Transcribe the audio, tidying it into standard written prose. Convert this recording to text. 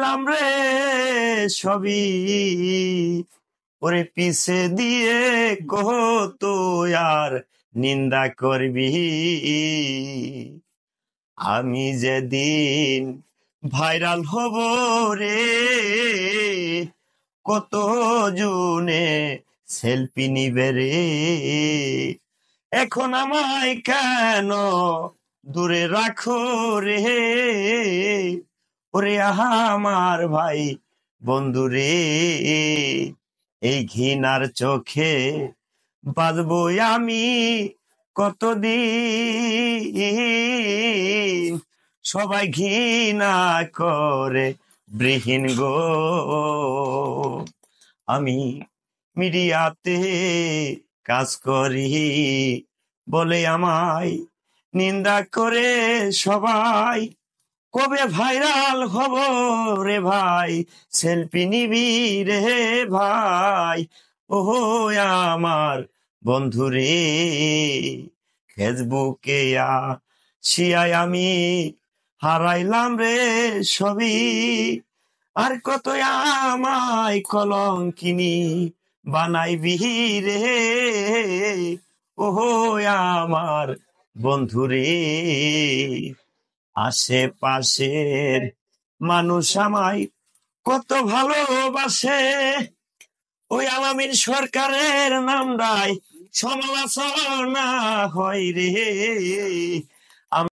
হারাইলাম রে সবই, ওরে পিছে দিয়ে কত আর নিন্দা করবি। আমি যেদিন ভাইরাল হব রে, কত জনে সেলফি নিবে রে। এখন আমায় কেন দূরে রাখো রে, ওরে আহা আমার ভাই বন্ধু রে। এই ঘৃণার চোখে বাঁচবো আমি কতদিন, সবাই ঘৃণা করে বৃহীন গো। আমি মিডিয়াতে কাজ করি বলে আমায় নিন্দা করে সবাই। কবে ভাইরাল হব রে ভাই, সেলফি নিবি রে ভাই। ওহো আমার বন্ধু রে, ফেসবুকে শিয়ায় আমি হারাইলাম রে সবই। আর কত আমায় কলঙ্কিনী বানাইবি রে, ওহো আমার বন্ধু রে। আশেপাশের মানুষ আমায় কত ভালোবাসে, ওই আলামিন সরকারের নামটাই সমালোচনা হয় রে।